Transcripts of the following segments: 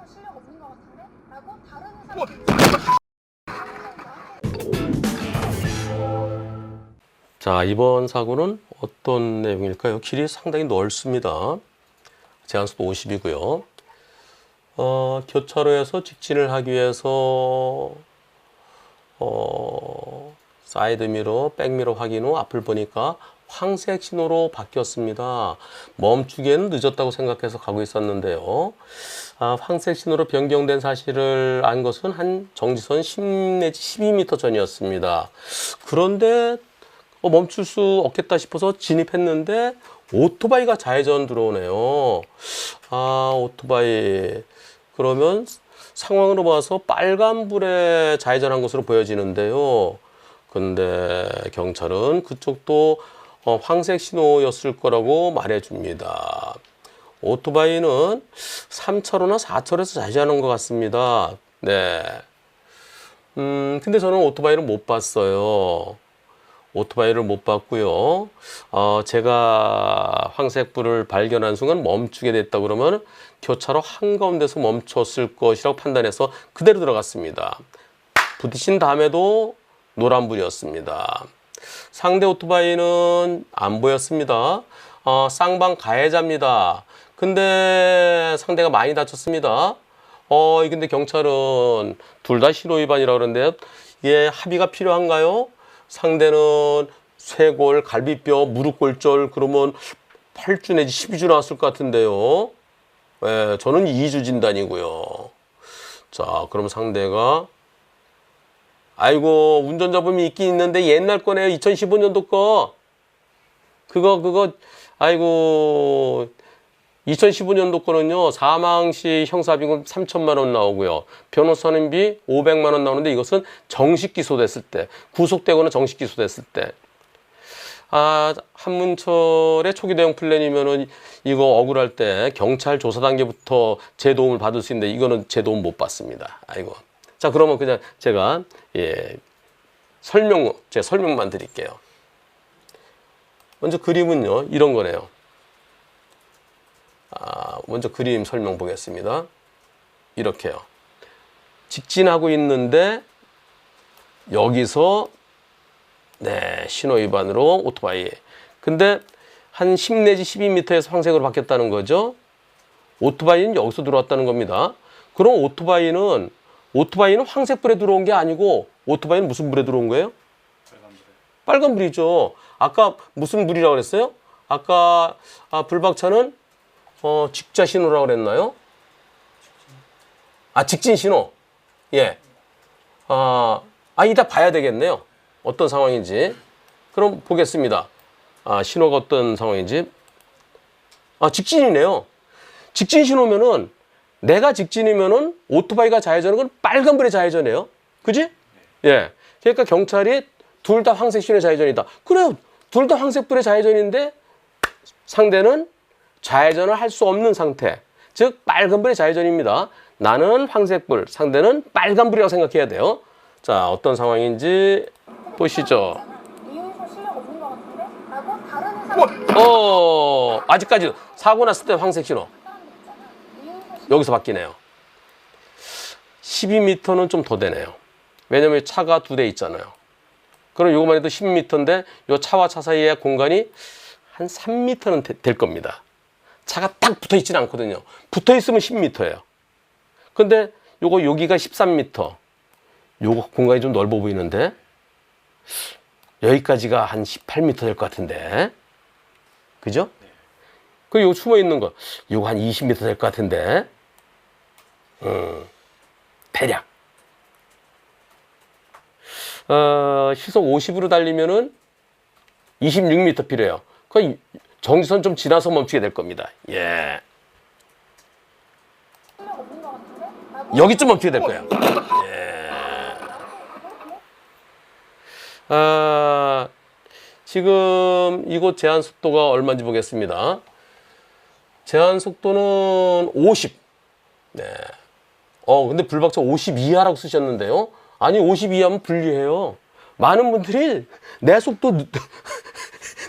실력 없는 것 같은데? 라고 다른 사람들이 자, 이번 사고는 어떤 내용일까요? 길이 상당히 넓습니다. 제한속도 50이고요. 교차로에서 직진을 하기 위해서 사이드미러, 백미러 확인 후 앞을 보니까 황색 신호로 바뀌었습니다. 멈추기에는 늦었다고 생각해서 가고 있었는데요. 황색 신호로 변경된 사실을 안 것은 한 정지선 10 내지 12m 전이었습니다. 그런데 멈출 수 없겠다 싶어서 진입했는데 오토바이가 좌회전 들어오네요. 오토바이. 그러면 상황으로 봐서 빨간불에 좌회전한 것으로 보여지는데요. 근데 경찰은 그쪽도 황색 신호였을 거라고 말해줍니다. 오토바이는 3차로나 4차로에서 좌회전한 것 같습니다. 네. 근데 저는 오토바이를 못 봤어요. 오토바이를 못 봤고요. 제가 황색불을 발견한 순간 멈추게 됐다 그러면 교차로 한가운데서 멈췄을 것이라고 판단해서 그대로 들어갔습니다. 부딪힌 다음에도 노란불이었습니다. 상대 오토바이는 안 보였습니다. 쌍방 가해자입니다. 근데 상대가 많이 다쳤습니다. 근데 경찰은 둘 다 신호위반이라고 그러는데 이게 합의가 필요한가요? 상대는 쇄골, 갈비뼈, 무릎골절 그러면 8주 내지 12주 나왔을 것 같은데요. 네, 저는 2주 진단이고요. 자, 그럼 상대가 아이고 운전자범이 있긴 있는데 옛날 거네요. 2015년도 거. 그거 아이고 2015년도 거는요. 사망시 형사비금 3천만 원 나오고요. 변호사님비 500만 원 나오는데 이것은 정식 기소됐을 때, 구속되거나 정식 기소됐을 때. 한문철의 초기 대응 플랜이면은 이거 억울할 때 경찰 조사 단계부터 제 도움을 받을 수 있는데 이거는 제 도움 못 받습니다. 아이고. 자, 그러면 그냥 제가 제 설명만 드릴게요. 먼저 그림은요. 이런 거네요. 먼저 그림 설명 보겠습니다. 이렇게요. 직진하고 있는데 여기서 신호위반으로 오토바이. 근데 한 10 내지 12m에서 황색으로 바뀌었다는 거죠. 오토바이는 여기서 들어왔다는 겁니다. 그럼 오토바이는 황색불에 들어온 게 아니고 오토바이는 무슨 불에 들어온 거예요? 빨간불이죠. 아까 무슨 불이라고 그랬어요? 아까 불박차는 직자 신호라고 그랬나요? 직진 신호. 예. 이따 봐야 되겠네요. 어떤 상황인지. 그럼 보겠습니다. 신호가 어떤 상황인지. 직진이네요. 직진 신호면은 내가 직진이면은 오토바이가 좌회전하는 건 빨간불에 좌회전해요. 그지? 예. 그러니까 경찰이 둘 다 황색 신호 좌회전이다. 그래요. 둘 다 황색불의 좌회전인데 상대는 좌회전을 할 수 없는 상태. 즉 빨간불의 좌회전입니다. 나는 황색불, 상대는 빨간불이라고 생각해야 돼요. 자, 어떤 상황인지 보시죠. 이유에서 실력 없는 것 같은데? 라고 다른 사람들이 아직까지 사고 났을 때 황색 신호. 여기서 바뀌네요. 12m는 좀 더 되네요. 왜냐면 차가 2대 있잖아요. 그럼 요거만 해도 10m인데 요 차와 차 사이의 공간이 한 3m는 될 겁니다. 차가 딱 붙어 있지는 않거든요. 붙어 있으면 10m예요. 근데 여기가 13m. 요거 공간이 좀 넓어 보이는데 여기까지가 한 18m 될 것 같은데. 그죠? 그리고 요 숨어 있는 거 요거 한 20m 될 것 같은데. 대략. 시속 50으로 달리면은 26m 필요해요. 그 정지선 좀 지나서 멈추게 될 겁니다. 예. 여기쯤 멈추게 될 거예요. 예. 지금 이곳 제한 속도가 얼마인지 보겠습니다. 제한 속도는 50. 네. 근데 불박차 50 이하라고 쓰셨는데요. 아니 50 이하면 불리해요. 많은 분들이 내 속도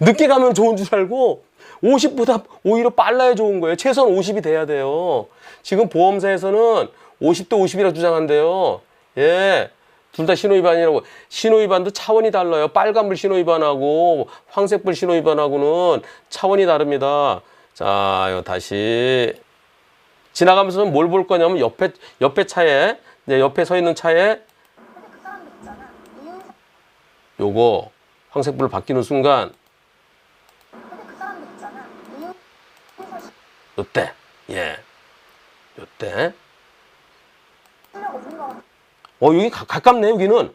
늦게 가면 좋은 줄 알고 50보다 오히려 빨라야 좋은 거예요. 최소한 50이 돼야 돼요. 지금 보험사에서는 50대 50이라고 주장한대요. 예. 둘 다 신호위반이라고. 신호위반도 차원이 달라요. 빨간불 신호위반하고 황색불 신호위반하고는 차원이 다릅니다. 자, 이거 다시. 지나가면서 뭘 볼 거냐면 옆에 차에, 이제 옆에 서 있는 차에 근데 그 사람들 있잖아. 이윤석. 요거 황색불 바뀌는 순간 근데 그 사람들 있잖아. 이윤석 씨 요때, 예. 요때. 쓰려고 부른 거 같아. 여기 가깝네, 여기는.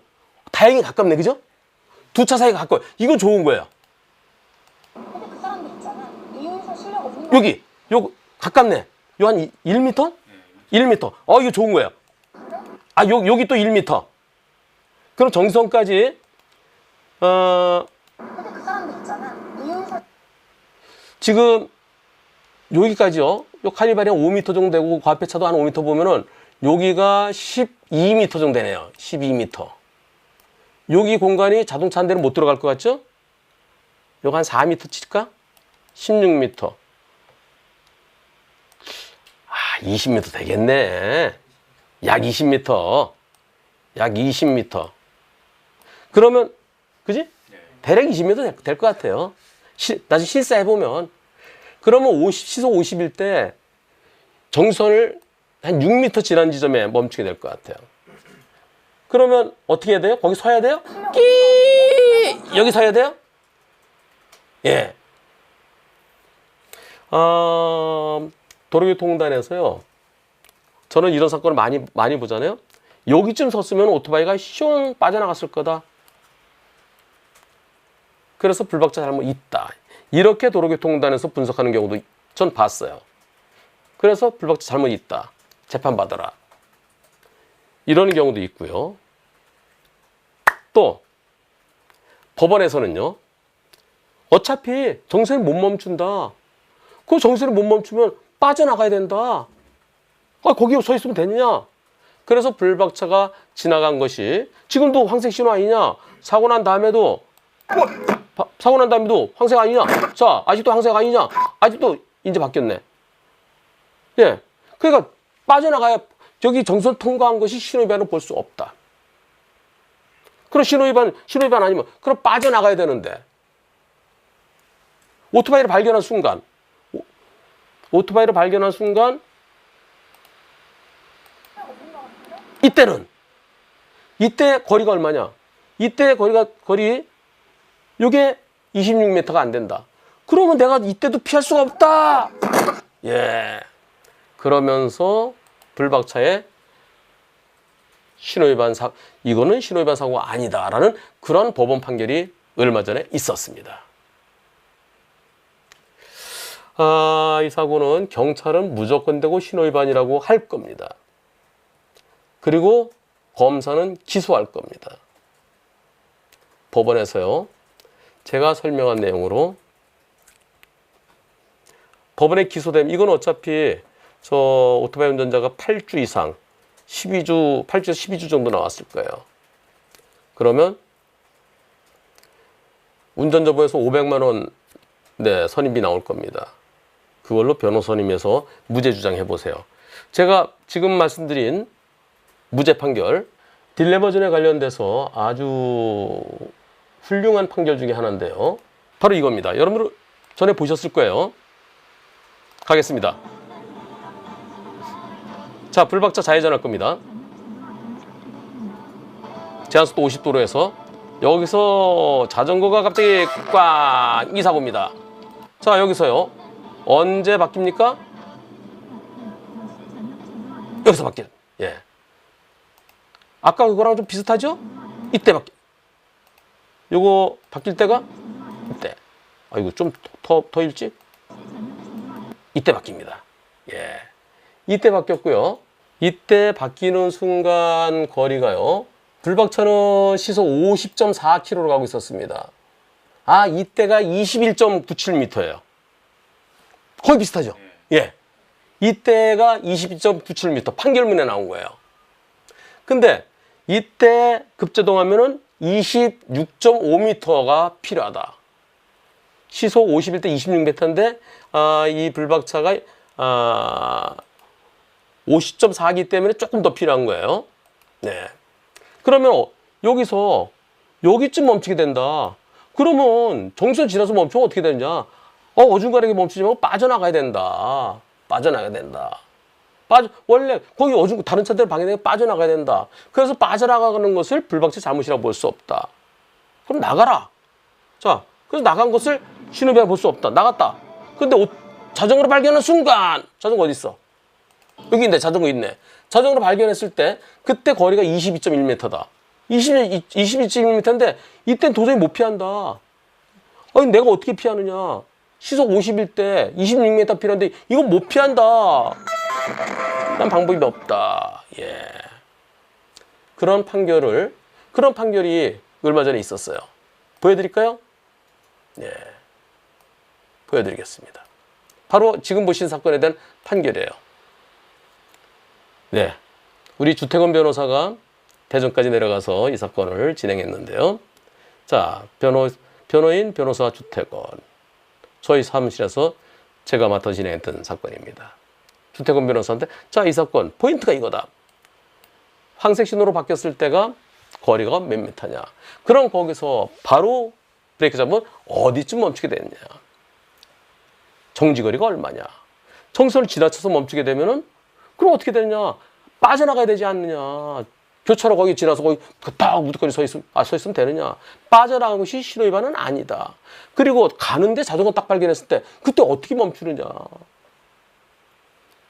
다행히 가깝네, 그죠? 두 차 사이가 가까워요. 이건 좋은 거예요. 근데 그 사람들 있잖아. 이윤석 쓰려고 부른 거 여기, 요, 가깝네. 요 한 1m? 1m. 이거 좋은 거예요. 그래? 여기 또 1m. 그럼 정선까지, 근데 그 사람들 있잖아. 이윤석 지금, 여기까지요. 요 카니발이 한 5m 정도 되고, 그 앞에 차도 한 5m 보면은, 여기가 12m 정도 되네요. 12m. 여기 공간이 자동차 한 대는 못 들어갈 것 같죠? 요거 한 4m 칠까? 16m. 20m 되겠네. 약 20m. 약 20m. 그러면, 그지? 대략 20m 될 것 같아요. 나중에 실사해보면. 그러면 시속 50일 때 정선을 한 6m 지난 지점에 멈추게 될 것 같아요. 그러면 어떻게 해야 돼요? 거기 서야 돼요? 끼! 여기 서야 돼요? 예. 도로교통공단에서요. 저는 이런 사건을 많이 보잖아요. 여기쯤 섰으면 오토바이가 슝 빠져나갔을 거다. 그래서 불박차 잘못 있다. 이렇게 도로교통공단에서 분석하는 경우도 전 봤어요. 그래서 불박차 잘못 있다. 재판받아라. 이런 경우도 있고요. 또 법원에서는요. 어차피 정선을 못 멈춘다. 그 정선을 못 멈추면 빠져나가야 된다. 거기 서 있으면 되느냐? 그래서 불박차가 지나간 것이 지금도 황색 신호 아니냐? 사고 난 다음에도 황색 아니냐? 자, 아직도 황색 아니냐? 아직도 이제 바뀌었네. 예. 그러니까 빠져나가야 여기 정선 통과한 것이 신호위반을 볼 수 없다. 그럼 신호위반 아니면 그럼 빠져나가야 되는데. 오토바이를 발견한 순간 이때 거리가 얼마냐? 이때 거리 요게 26m가 안 된다. 그러면 내가 이때도 피할 수가 없다. 예. 그러면서 불박차에 이거는 신호위반 사고가 아니다라는 그런 법원 판결이 얼마 전에 있었습니다. 이 사고는 경찰은 무조건 되고 신호위반이라고 할 겁니다. 그리고 검사는 기소할 겁니다. 법원에서요. 제가 설명한 내용으로 법원에 기소되면 이건 어차피 저 오토바이 운전자가 8주 이상 8주에서 12주 정도 나왔을 거예요. 그러면 운전자부에서 500만 원 선임비 나올 겁니다. 그걸로 변호사님에서 무죄 주장해 보세요. 제가 지금 말씀드린 무죄 판결 딜레버전에 관련돼서 아주 훌륭한 판결 중에 하나인데요. 바로 이겁니다. 여러분 전에 보셨을 거예요. 가겠습니다. 자, 불박차 좌회전할 겁니다. 제한속도 50도로에서 여기서 자전거가 갑자기 꽝! 이 사고입니다. 자, 여기서요. 언제 바뀝니까? 여기서 바뀌어요. 예. 아까 그거랑 좀 비슷하죠? 이때 요거 바뀔 때가 이때. 이거 좀 더 일찍? 이때 바뀝니다. 예. 이때 바뀌었고요. 이때 바뀌는 순간 거리가요. 불박차는 시속 50.4km로 가고 있었습니다. 이때가 21.97m예요. 거의 비슷하죠? 예. 이때가 22.97m. 판결문에 나온 거예요. 근데 이때 급제동하면은 26.5m가 필요하다. 시속 51대 26m인데 이 불박차가 50.4기 때문에 조금 더 필요한 거예요. 네. 그러면 여기서 여기쯤 멈추게 된다. 그러면 정선 지나서 멈추면 어떻게 되느냐? 어중간하게 멈추지 말고 빠져나가야 된다. 빠져나가야 된다. 원래 거기 다른 차들 방해되게 빠져나가야 된다. 그래서 빠져나가는 것을 불박차 잘못이라고 볼 수 없다. 그럼 나가라. 자, 그래서 나간 것을 신호비가 볼 수 없다. 나갔다. 근데 자전거를 발견한 순간 자전거 어디 있어? 여기 있네. 자전거 있네. 자전거를 발견했을 때 그때 거리가 22.1m다. 22.1m인데 이땐 도저히 못 피한다. 아니 내가 어떻게 피하느냐. 시속 50일 때 26m 피하는데 이건 못 피한다. 난 방법이 없다. 예. 그런 판결이 얼마 전에 있었어요. 보여드릴까요? 예. 보여드리겠습니다. 바로 지금 보신 사건에 대한 판결이에요. 네. 우리 주태권 변호사가 대전까지 내려가서 이 사건을 진행했는데요. 자, 변호인 변호사 주태권. 저희 사무실에서 제가 맡아 진행했던 사건입니다. 주태권 변호사한테 자, 이 사건 포인트가 이거다. 황색 신호로 바뀌었을 때가 거리가 몇 미터냐. 그럼 거기서 바로 브레이크 잡으면 어디쯤 멈추게 되느냐. 정지거리가 얼마냐. 정선을 지나쳐서 멈추게 되면은 그럼 어떻게 되느냐. 빠져나가야 되지 않느냐. 교차로 거기 지나서 거기 딱 무드거리 서 있으면 되느냐. 빠져나간 것이 신호위반은 아니다. 그리고 가는데 자전거 딱 발견했을 때 그때 어떻게 멈추느냐.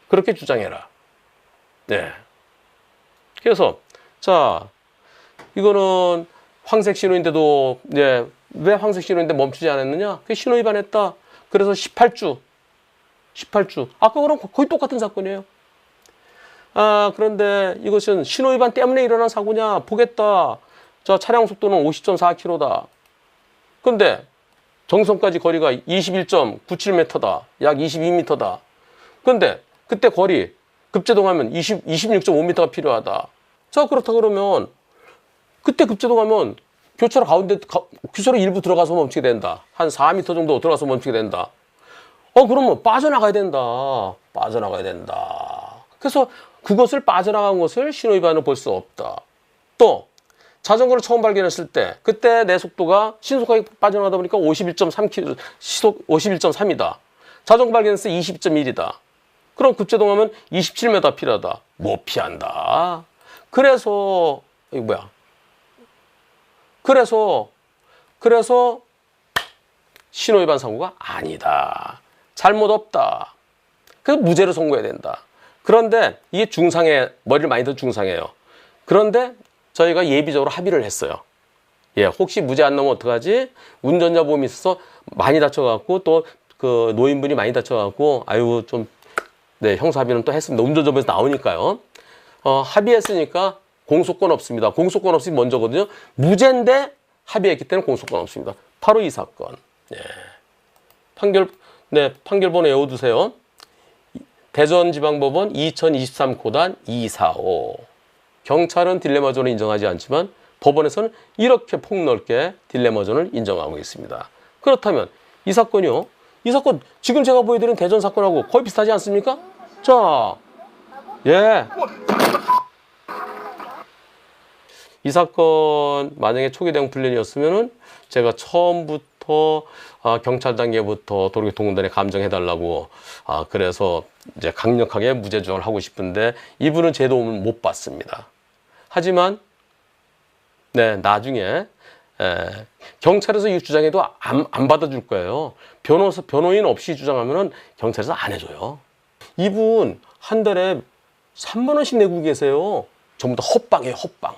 그렇게 주장해라. 네. 그래서 자, 이거는 황색 신호인데도 네, 왜 황색 신호인데 멈추지 않았느냐? 그 신호 위반했다. 그래서 18주. 아까 거랑 거의 똑같은 사건이에요. 그런데 이것은 신호 위반 때문에 일어난 사고냐? 보겠다. 자, 차량 속도는 50.4km다. 근데 정선까지 거리가 21.97m다. 약 22m다. 근데 그때 거리 급제동하면 26.5m가 필요하다. 자, 그렇다 그러면 그때 급제동하면 교차로 일부 들어가서 멈추게 된다. 한 4m 정도 들어가서 멈추게 된다. 그러면 빠져나가야 된다. 그래서 그것을 빠져나간 것을 신호위반으로 볼 수 없다. 또 자전거를 처음 발견했을 때 그때 내 속도가 신속하게 빠져나가다 보니까 51.3km, 시속 51.3이다. 자전거 발견했을 때 22.1이다. 그럼 급제동하면 27m 필요하다. 못 피한다. 그래서 이거 뭐야? 그래서 신호위반 사고가 아니다. 잘못 없다. 그래서 무죄로 선고해야 된다. 그런데 이게 머리를 많이 든 중상이에요. 그런데 저희가 예비적으로 합의를 했어요. 예, 혹시 무죄 안 나오면 어떡하지? 운전자 보험이 있어서 많이 다쳐갖고 또 그 노인분이 많이 다쳐갖고 네, 형사 합의는 또 했습니다. 운전자 보험에서 나오니까요. 합의했으니까 공소권 없습니다. 공소권 없이 먼저거든요. 무죄인데 합의했기 때문에 공소권 없습니다. 바로 이 사건. 네. 판결번호 외워두세요. 대전지방법원 2023고단 245. 경찰은 딜레마존을 인정하지 않지만 법원에서는 이렇게 폭넓게 딜레마존을 인정하고 있습니다. 그렇다면 이 사건이요. 이 사건 지금 제가 보여드린 대전 사건하고 거의 비슷하지 않습니까? 자, 예. 이 사건 만약에 초기 대응 플랜이었으면은 제가 처음부터 경찰 단계부터 도로교통공단에 감정해달라고 그래서 이제 강력하게 무죄 주장을 하고 싶은데 이분은 제 도움을 못 받습니다. 하지만 네, 나중에 경찰에서 이 주장해도 안 받아줄 거예요. 변호인 없이 주장하면은 경찰에서 안 해줘요. 이분 한 달에 3만 원씩 내고 계세요. 전부 다 헛방이에요, 헛방.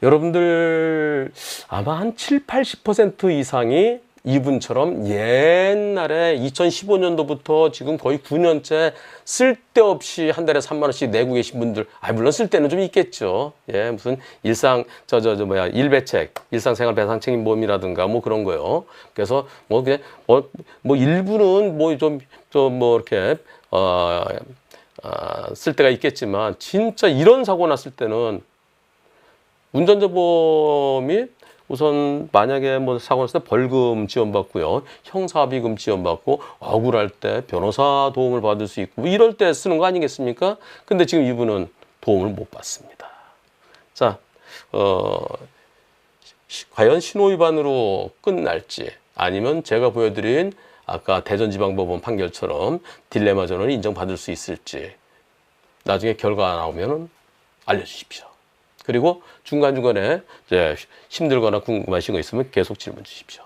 여러분들 아마 한 70-80% 이상이 이분처럼 옛날에 2015년도부터 지금 거의 9년째 쓸데없이 한 달에 3만 원씩 내고 계신 분들, 물론 쓸 때는 좀 있겠죠. 예, 무슨 일배책, 일상생활 배상 책임보험이라든가 뭐 그런 거요. 그래서 일부는 이렇게 쓸 때가 있겠지만 진짜 이런 사고 났을 때는 운전자 보험이 우선 만약에 뭐 사고 났을 때 벌금 지원받고요. 형사비금 지원받고 억울할 때 변호사 도움을 받을 수 있고 뭐 이럴 때 쓰는 거 아니겠습니까? 근데 지금 이분은 도움을 못 받습니다. 자, 과연 신호위반으로 끝날지 아니면 제가 보여드린 아까 대전지방법원 판결처럼 딜레마 전원을 인정받을 수 있을지 나중에 결과가 나오면 알려주십시오. 그리고 중간중간에 이제 힘들거나 궁금하신 거 있으면 계속 질문 주십시오.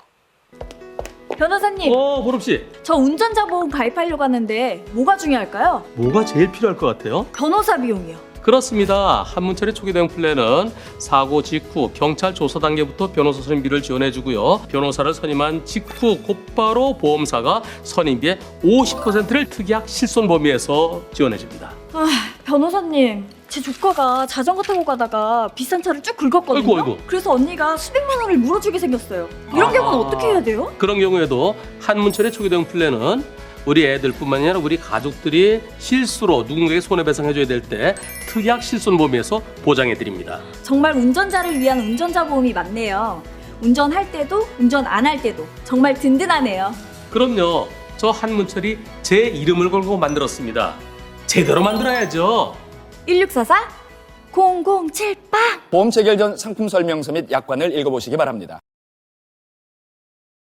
변호사님, 보름 씨. 저 운전자 보험 가입하려고 하는데 뭐가 중요할까요? 뭐가 제일 필요할 것 같아요? 변호사 비용이요. 그렇습니다. 한문철의 초기 대응 플랜은 사고 직후 경찰 조사 단계부터 변호사 선임비를 지원해주고요. 변호사를 선임한 직후 곧바로 보험사가 선임비의 50%를 특약 실손 범위에서 지원해줍니다. 변호사님, 제 조카가 자전거 타고 가다가 비싼 차를 쭉 긁었거든요. 아이고. 그래서 언니가 수백만 원을 물어주게 생겼어요. 이런 경우는 어떻게 해야 돼요? 그런 경우에도 한문철의 초기 대응 플랜은 우리 애들뿐만 아니라 우리 가족들이 실수로 누군가에게 손해배상해줘야 될 때 특약 실손 범위에서 보장해드립니다. 정말 운전자를 위한 운전자 보험이 맞네요. 운전할 때도 운전 안 할 때도 정말 든든하네요. 그럼요. 저 한문철이 제 이름을 걸고 만들었습니다. 제대로 만들어야죠. 1644 0078 보험 체결 전 상품 설명서 및 약관을 읽어보시기 바랍니다.